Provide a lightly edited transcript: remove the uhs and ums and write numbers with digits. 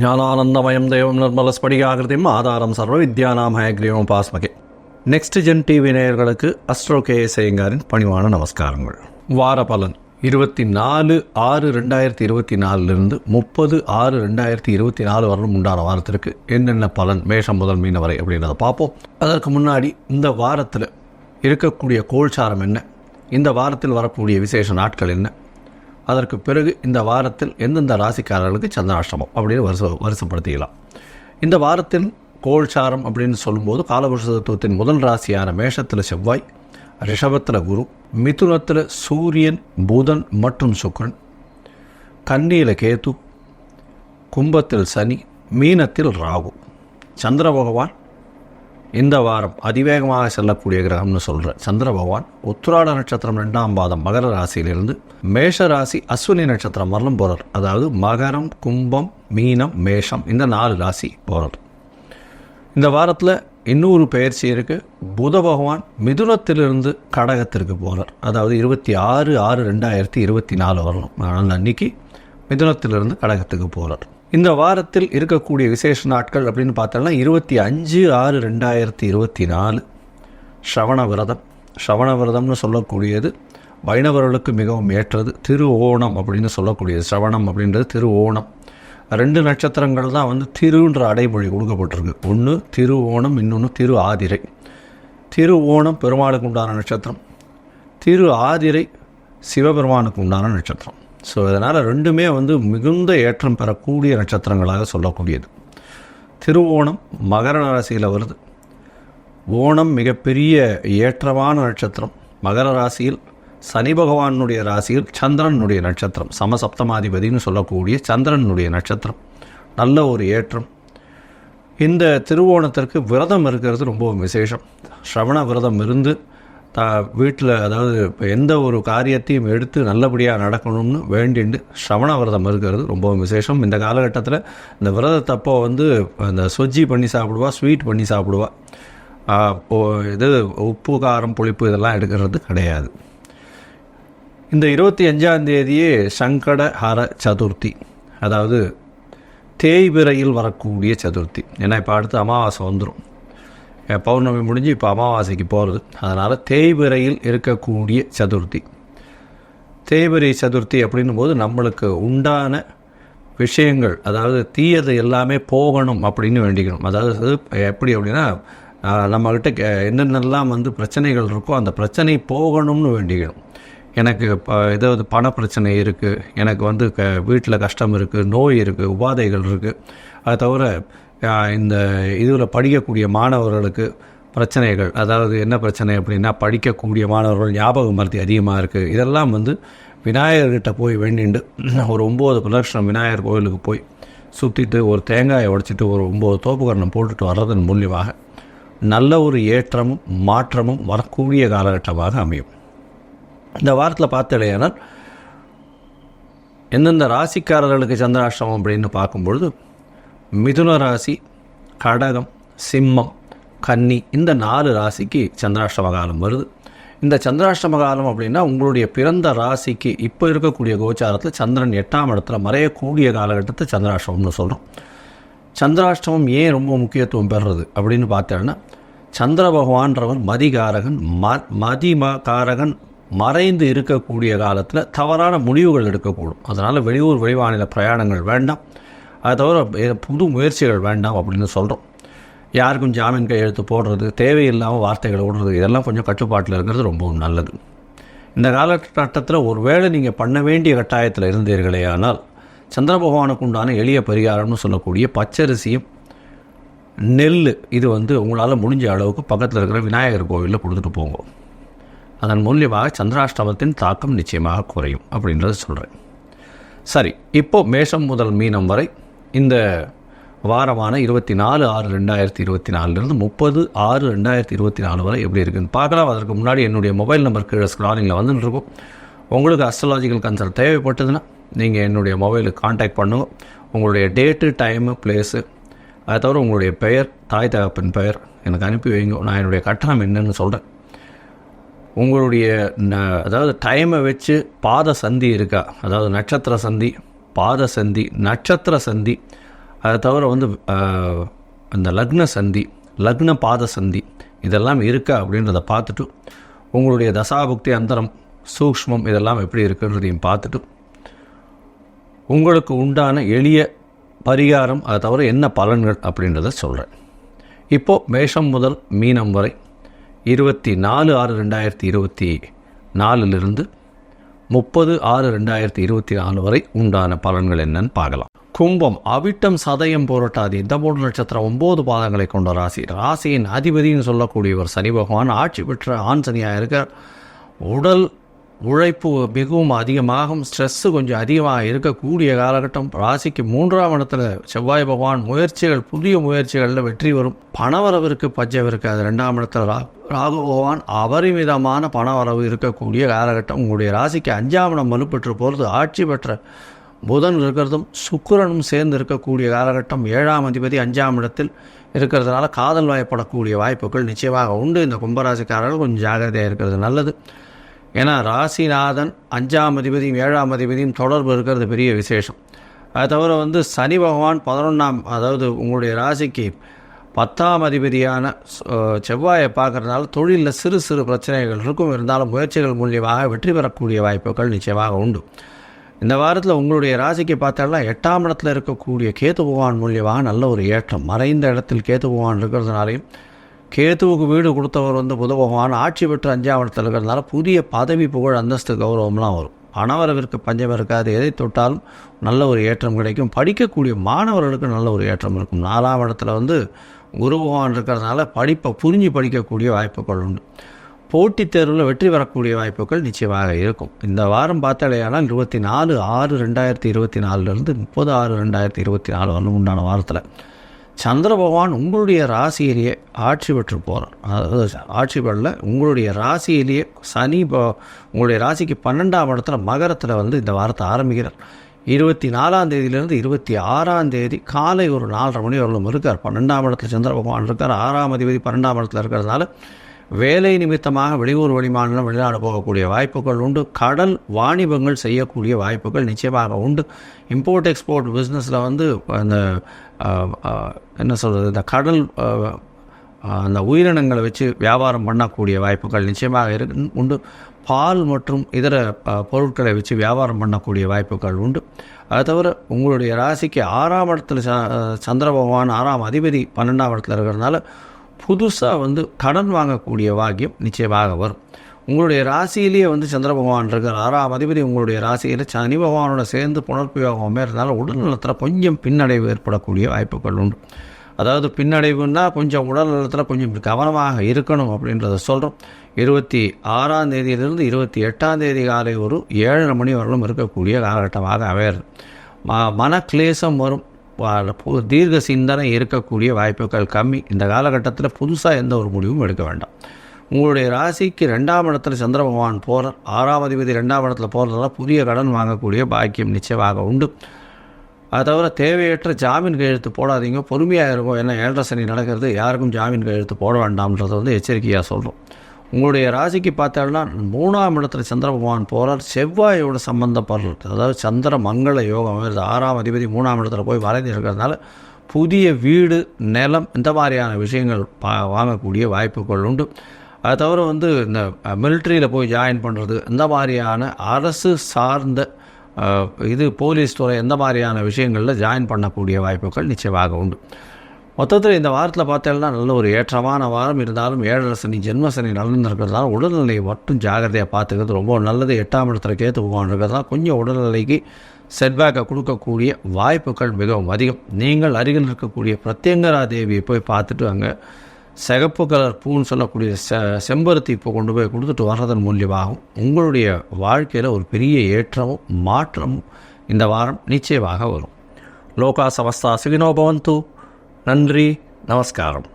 ஞானானந்தமயம் தேவம் நிர்மலஸ்படிகாகிருதியும் ஆதாரம் சர்வ வித்யானாம் ஹயக்ரீவம் பாஸ்மகே. நெக்ஸ்ட் ஜென் டிவி நேயர்களுக்கு அஸ்ட்ரோ கேஎஸ் ஐயங்காரின் பணிவான நமஸ்காரங்கள். வார பலன் 24/6/2024 30/6/2024 வரலும் உண்டான வாரத்திற்கு என்னென்ன பலன் மேஷம் முதல் மீன வரை அப்படின்றத பார்ப்போம். அதற்கு முன்னாடி இந்த வாரத்தில் இருக்கக்கூடிய கோல்சாரம் என்ன, இந்த வாரத்தில் வரக்கூடிய விசேஷ நாட்கள் என்ன, அதற்கு பிறகு இந்த வாரத்தில் எந்தெந்த ராசிக்காரர்களுக்கு சந்திராஷ்டமம் அப்படின்னு வருஷப்படுத்திக்கலாம். இந்த வாரத்தில் கோல்சாரம் அப்படின்னு சொல்லும்போது காலபுருஷ தத்துவத்தின் முதல் ராசியான மேஷத்தில் செவ்வாய், ரிஷபத்தில் குரு, மிதுனத்தில் சூரியன், புதன் மற்றும் சுக்கிரன், கன்னியில் கேது, கும்பத்தில் சனி, மீனத்தில் ராகு. சந்திர பகவான் இந்த வாரம் அதிவேகமாக செல்லக்கூடிய கிரகம்னு சொல்கிற சந்திர பகவான் உத்திராட நட்சத்திரம் 2ஆம் பாதம் மகர ராசியிலிருந்து மேஷ ராசி அஸ்வினி நட்சத்திரம் வரலும் போகிறார். அதாவது மகரம், கும்பம், மீனம், மேஷம் இந்த 4 ராசி போகிறார். இந்த வாரத்தில் இன்னொரு பயிற்சி இருக்குது. புத பகவான் மிதுனத்திலிருந்து கடகத்திற்கு போகிறார். அதாவது 26/6/2024 வரணும். ஆனால் அன்னைக்கு மிதுனத்திலிருந்து கடகத்துக்கு போகிறார். இந்த வாரத்தில் இருக்கக்கூடிய விசேஷ நாட்கள் அப்படின்னு பார்த்தோம்னா 25/6/2024 ஸ்ரவண விரதம். ஸ்ரவண விரதம்னு சொல்லக்கூடியது வைணவர்களுக்கு மிகவும் ஏற்றது. திரு ஓணம் அப்படின்னு சொல்லக்கூடியது. ஸ்ரவணம் அப்படின்றது திரு ஓணம். 2 நட்சத்திரங்கள் தான் திருன்ற அடைமொழி கொடுக்கப்பட்டிருக்கு. ஒன்று திரு ஓணம், இன்னொன்று திரு ஆதிரை. திரு ஓணம் பெருமாளுக்கு உண்டான நட்சத்திரம், திரு ஆதிரை சிவபெருமானுக்கு உண்டான நட்சத்திரம். ஸோ இதனால் ரெண்டுமே மிகுந்த ஏற்றம் பெறக்கூடிய நட்சத்திரங்களாக சொல்லக்கூடியது. திருவோணம் மகர ராசியில் வருது. ஓணம் மிகப்பெரிய ஏற்றமான நட்சத்திரம். மகர ராசியில் சனி பகவானுடைய ராசியில் சந்திரனுடைய நட்சத்திரம், சமசப்தமாதிபதினு சொல்லக்கூடிய சந்திரனுடைய நட்சத்திரம். நல்ல ஒரு ஏற்றம். இந்த திருவோணத்திற்கு விரதம் இருக்கிறது ரொம்ப விசேஷம். ஸ்ரவண விரதம் இருந்து வீட்டில், அதாவது எந்த ஒரு காரியத்தையும் எடுத்து நல்லபடியாக நடக்கணும்னு வேண்டிண்டு ஸ்ரவண விரதம் இருக்கிறது ரொம்ப விசேஷம். இந்த காலகட்டத்தில் இந்த விரதத்தப்போ அந்த சொஜ்ஜி பண்ணி சாப்பிடுவா, ஸ்வீட் பண்ணி சாப்பிடுவா. இது உப்பு, காரம், புளிப்பு இதெல்லாம் எடுக்கிறது கிடையாது. இந்த 25ஆம் தேதியே சங்கடஹர சதுர்த்தி, அதாவது தேய்பிரையில் வரக்கூடிய சதுர்த்தி. ஏன்னா இப்போ அடுத்து அமாவாசை வந்துடும். பௌர்ணமி முடிஞ்சு இப்போ அமாவாசைக்கு போகிறது. அதனால் தேய்பிரையில் இருக்கக்கூடிய சதுர்த்தி. தேய்பிரை சதுர்த்தி அப்படின்னும் போது நம்மளுக்கு உண்டான விஷயங்கள், அதாவது தீயது எல்லாமே போகணும் அப்படின்னு வேண்டிக்கணும். அதாவது எப்படி அப்படின்னா, நம்மக்கிட்ட என்னென்னலாம் பிரச்சனைகள் இருக்கோ அந்த பிரச்சனை போகணும்னு வேண்டிக்கணும். எனக்கு ஏதாவது பண பிரச்சனை இருக்குது, எனக்கு வீட்டில் கஷ்டம் இருக்குது, நோய் இருக்குது, உபாதைகள் இருக்குது. அதை தவிர இந்த இதில் படிக்கக்கூடிய மாணவர்களுக்கு பிரச்சனைகள், அதாவது என்ன பிரச்சனை அப்படின்னா படிக்கக்கூடிய மாணவர்கள் ஞாபக மறதி அதிகமாக இருக்குது. இதெல்லாம் விநாயகர்கிட்ட போய் வேண்டிண்டு ஒரு 9 பிரதட்சணம் விநாயகர் கோயிலுக்கு போய் சுற்றிட்டு ஒரு தேங்காயை உடைச்சிட்டு ஒரு 9 தோப்புக்கரணம் போட்டுட்டு வர்றதன் மூலியமாக நல்ல ஒரு ஏற்றமும் மாற்றமும் வரக்கூடிய காலகட்டமாக அமையும். இந்த வாரத்தில் பார்த்தடையானால் எந்தெந்த ராசிக்காரர்களுக்கு சந்திராஷ்டமம் அப்படின்னு பார்க்கும்பொழுது மிதுன ராசி, கடகம், சிம்மம், கன்னி இந்த 4 ராசிக்கு சந்திராஷ்டம காலம் வருது. இந்த சந்திராஷ்டம காலம் அப்படின்னா உங்களுடைய பிறந்த ராசிக்கு இப்போ இருக்கக்கூடிய கோச்சாரத்தில் சந்திரன் 8ஆம் இடத்துல மறையக்கூடிய காலகட்டத்தை சந்திராஷ்டமம்னு சொல்கிறோம். சந்திராஷ்டமம் ஏன் ரொம்ப முக்கியத்துவம் பெறுறது அப்படின்னு பார்த்தோன்னா, சந்திர பகவான்றவர் மதிகாரகன். மதிகாரகன் மறைந்து இருக்கக்கூடிய காலத்தில் தவறான முடிவுகள் எடுக்கக்கூடும். அதனால் வெளியூர் வெளிமாநில பிரயாணங்கள் வேண்டாம். அதை தவிர புது முயற்சிகள் வேண்டாம் அப்படின்னு சொல்கிறோம். யாருக்கும் ஜாமீன் கையெழுத்து போடுறது, தேவையில்லாமல் வார்த்தைகளை விடுறது, இதெல்லாம் கொஞ்சம் கட்டுப்பாட்டில் இருக்கிறது ரொம்பவும் நல்லது. இந்த காலகட்டத்தில் ஒருவேளை நீங்கள் பண்ண வேண்டிய கட்டாயத்தில் இருந்தீர்களே ஆனால் சந்திர பகவானுக்கு உண்டான எளிய பரிகாரம்னு சொல்லக்கூடிய பச்சரிசியும் நெல் இது உங்களால் முடிஞ்ச அளவுக்கு பக்கத்தில் இருக்கிற விநாயகர் கோவிலில் கொடுத்துட்டு போங்க. அதன் மூலியமாக சந்திராஷ்டமத்தின் தாக்கம் நிச்சயமாக குறையும் அப்படின்றத சொல்கிறேன். சரி, இப்போது மேஷம் முதல் மீனம் வரை இந்த வாரமான 24/6/2024 30/6/2024 வரை எப்படி இருக்குன்னு பார்க்கலாம். அதற்கு முன்னாடி என்னுடைய மொபைல் நம்பர் கீழே ஸ்க்ராலிங்கில் வந்துட்டுருக்கும். உங்களுக்கு அஸ்ட்ராலாஜிக்கல் கன்சல்ட் தேவைப்பட்டதுன்னா நீங்கள் என்னுடைய மொபைலுக்கு கான்டாக்ட் பண்ணுங்க. உங்களுடைய டேட்டு, டைமு, பிளேஸு, அதை தவிர உங்களுடைய பெயர், தாய் தகப்பன் பெயர் எனக்கு அனுப்பி வைங்க. நான் என்னுடைய கட்டணம் என்னன்னு சொல்கிறேன். உங்களுடைய அதாவது டைமை வச்சு பாத சந்தி இருக்கா, அதாவது நட்சத்திர சந்தி, பாத சந்தி, நட்சத்திர சந்தி, அதை தவிர வந்து அந்த லக்ன சந்தி, லக்ன பாத சந்தி இதெல்லாம் இருக்கா அப்படின்றத பார்த்துட்டு, உங்களுடைய தசாபுக்தி அந்தரம் சூக்ஷ்மம் இதெல்லாம் எப்படி இருக்குன்றதையும் பார்த்துட்டு, உங்களுக்கு உண்டான எளிய பரிகாரம் அதை தவிர என்ன பலன்கள் அப்படின்றத சொல்கிறேன். இப்போது மேஷம் முதல் மீனம் வரை 24/6/2024 30/6/2024 வரை உண்டான பலன்கள் என்னன்னு பார்க்கலாம். கும்பம், அவிட்டம், சதயம், புரட்டாதி இந்த 3 நட்சத்திரம் 9 பாதங்களை கொண்ட ராசி. ராசியின் அதிபதினு சொல்லக்கூடியவர் சனி பகவான் ஆட்சி பெற்ற ஆண் சனியாக இருக்கார். உடல் உழைப்பு மிகவும் அதிகமாகும், ஸ்ட்ரெஸ்ஸு கொஞ்சம் அதிகமாக இருக்கக்கூடிய காலகட்டம். ராசிக்கு 3ஆம் இடத்துல செவ்வாய் பகவான், முயற்சிகள் புதிய முயற்சிகளில் வெற்றி வரும். பணவரவிற்கு பஞ்சம் இருக்காது. 2ஆம் இடத்துல ராகு பகவான், அபரிமிதமான பணவரவு இருக்கக்கூடிய காலகட்டம். உங்களுடைய ராசிக்கு 5ஆம் இடம் வலுப்பெற்று போகிறது. ஆட்சி பெற்ற புதன் இருக்கிறதும் சுக்கிரனும் சேர்ந்து இருக்கக்கூடிய காலகட்டம். 7ஆம் அதிபதி 5ஆம் இடத்தில் இருக்கிறதுனால காதல் வாய்ப்படக்கூடிய வாய்ப்புகள் நிச்சயமாக உண்டு. இந்த கும்பராசிக்காரர்கள் கொஞ்சம் ஜாகிரதையாக இருக்கிறது நல்லது. ஏன்னா ராசிநாதன் 5ஆம் அதிபதியும் 7ஆம் அதிபதியும் தொடர்பு இருக்கிறது பெரிய விசேஷம். அது தவிர வந்து சனி பகவான் 11ஆம், அதாவது உங்களுடைய ராசிக்கு 10ஆம் அதிபதியான செவ்வாயை பார்க்குறதுனால தொழிலில் சிறு சிறு பிரச்சனைகள் இருக்கும். இருந்தாலும் முயற்சிகள் மூலியமாக வெற்றி பெறக்கூடிய வாய்ப்புகள் நிச்சயமாக உண்டு. இந்த வாரத்தில் உங்களுடைய ராசிக்கு பார்த்தாலும் 8ஆம் இடத்துல இருக்கக்கூடிய கேது பகவான் மூலியமாக நல்ல ஒரு ஏற்றம். மறைந்த இடத்தில் கேது பகவான் இருக்கிறதுனாலையும், கேதுவுக்கு வீடு கொடுத்தவர் வந்து புத பகவான் ஆட்சி பெற்று 5ஆம் இடத்துல இருக்கிறதுனால புதிய பதவி, புகழ், அந்தஸ்து, கௌரவம்லாம் வரும். பணவரவிற்கு பஞ்சம் இருக்காது. எதை தொட்டாலும் நல்ல ஒரு ஏற்றம் கிடைக்கும். படிக்கக்கூடிய மாணவர்களுக்கு நல்ல ஒரு ஏற்றம் இருக்கும். 4ஆம் இடத்துல வந்து குரு பகவான் இருக்கிறதுனால படிப்பை புரிஞ்சு படிக்கக்கூடிய வாய்ப்புகள் உண்டு. போட்டித் தேர்வில் வெற்றி பெறக்கூடிய வாய்ப்புகள் நிச்சயமாக இருக்கும். இந்த வாரம் பார்த்தாலேயானால் 24/6/2024 30/6/2024 வரலும் உண்டான வாரத்தில் சந்திர பகவான் உங்களுடைய ராசியிலேயே ஆட்சி பெற்று போகிறார். அதாவது ஆட்சி பெறல, உங்களுடைய ராசியிலேயே சனி உங்களுடைய ராசிக்கு 12ஆம் இடத்துல மகரத்தில் வந்து இந்த வாரத்தை ஆரம்பிக்கிறார். 24ஆம் தேதியிலிருந்து 26ஆம் தேதி காலை ஒரு 4:30 மணி வரலும் இருக்கார். 12ஆம் இடத்துல சந்திர பகவான் இருக்கார். 6ஆம் அதிபதி 12ஆம் இடத்துல இருக்கிறதுனால வேலை நிமித்தமாக வெளியூர், வெளிமாநிலம், வெளிநாடு போகக்கூடிய வாய்ப்புகள் உண்டு. கடல் வாணிபங்கள் செய்யக்கூடிய வாய்ப்புகள் நிச்சயமாக உண்டு. இம்போர்ட் எக்ஸ்போர்ட் பிஸ்னஸில் வந்து அந்த என்ன சொல்கிறது, இந்த கடல் அந்த உயிரினங்களை வச்சு வியாபாரம் பண்ணக்கூடிய வாய்ப்புகள் நிச்சயமாக உண்டு. பால் மற்றும் இதர பொருட்களை வச்சு வியாபாரம் பண்ணக்கூடிய வாய்ப்புகள் உண்டு. அது தவிர உங்களுடைய ராசிக்கு 6ஆம் இடத்துல சந்திர பகவான் 6ஆம் அதிபதி 12ஆம் இடத்துல இருக்கிறதுனால புதுசாக வந்து கடன் வாங்கக்கூடிய பாக்கியம் நிச்சயமாக வரும். உங்களுடைய ராசியிலேயே வந்து சந்திர பகவான் இருக்கிற 6ஆம் அதிபதி உங்களுடைய ராசியில் சனி பகவானோட சேர்ந்து புனர்பியோகமே இருந்தாலும் உடல்நலத்தில் கொஞ்சம் பின்னடைவு ஏற்படக்கூடிய வாய்ப்புகள் உண்டு. அதாவது பின்னடைவுன்னா கொஞ்சம் உடல்நலத்தில் கொஞ்சம் கவனமாக இருக்கணும் அப்படின்றத சொல்கிறோம். 26ஆம் தேதியிலிருந்து 28ஆம் தேதி காலை ஒரு 7:30 மணி வரலும் இருக்கக்கூடிய காலகட்டமாக அமையாது. மனக்லேசம் வரும். தீர்க்க சிந்தனை இருக்கக்கூடிய வாய்ப்புகள் கம்மி. இந்த காலகட்டத்தில் புதுசாக எந்த ஒரு முடிவும் எடுக்க வேண்டாம். உங்களுடைய ராசிக்கு 2ஆம் இடத்துல சந்திர பகவான் போகிறார். 6ஆம் அதிபதி 2ஆம் இடத்துல போகிறதால புதிய கடன் வாங்கக்கூடிய பாக்கியம் நிச்சயமாக உண்டு. அது தவிர தேவையற்ற ஜாமீன் கையெழுத்து போடாதீங்க, பொறுமையாக இருக்கும். ஏன்னா 7:30 சனி நடக்கிறது, யாருக்கும் ஜாமீன் கையெழுத்து போட வேண்டாம்ன்றதை வந்து எச்சரிக்கையாக சொல்கிறோம். உங்களுடைய ராசிக்கு பார்த்தாலும் 3ஆம் இடத்துல சந்திர பகவான் போகிறார். செவ்வாயோட சம்பந்தப்படுறது, அதாவது சந்திர மங்கள யோகம் வருது. 6ஆம் அதிபதி 3ஆம் இடத்துல போய் மறைந்து இருக்கிறதுனால புதிய வீடு, நிலம் இந்த மாதிரியான விஷயங்கள் வாங்கக்கூடிய வாய்ப்புகள் உண்டு. அது தவிர வந்து இந்த மிலிட்ரியில் போய் ஜாயின் பண்ணுறது, இந்த மாதிரியான அரசு சார்ந்த போலீஸ் துறை இந்த மாதிரியான விஷயங்களில் ஜாயின் பண்ணக்கூடிய வாய்ப்புகள் நிச்சயமாக உண்டு. மொத்தத்தில் இந்த வாரத்தில் பார்த்தேன்னா நல்ல ஒரு ஏற்றமான வாரம். இருந்தாலும் 7:30 சனி ஜென்மசனி நடந்திருக்கிறதுனால உடல்நிலையை மட்டும் ஜாகிரதையாக பார்த்துக்கிறது ரொம்ப நல்லது. 8ஆம் இடத்துல கேத்து பகவான் இருக்கிறதுனால கொஞ்சம் உடல்நிலைக்கு செட்பேக்கை கொடுக்கக்கூடிய வாய்ப்புகள் மிகவும் அதிகம். நீங்கள் அருகில் இருக்கக்கூடிய பிரத்யங்கரா தேவியை போய் பார்த்துட்டு அங்கே சிகப்பு கலர் பூன்னு சொல்லக்கூடிய செம்பருத்தி பூ கொண்டு போய் கொடுத்துட்டு வர்றதன் மூலியமாகவும் உங்களுடைய வாழ்க்கையில் ஒரு பெரிய ஏற்றமும் மாற்றமும் இந்த வாரம் நிச்சயமாக வரும். லோகா சமஸ்தா சுகினோ பவந்து. நன்றி, நமஸ்காரம்.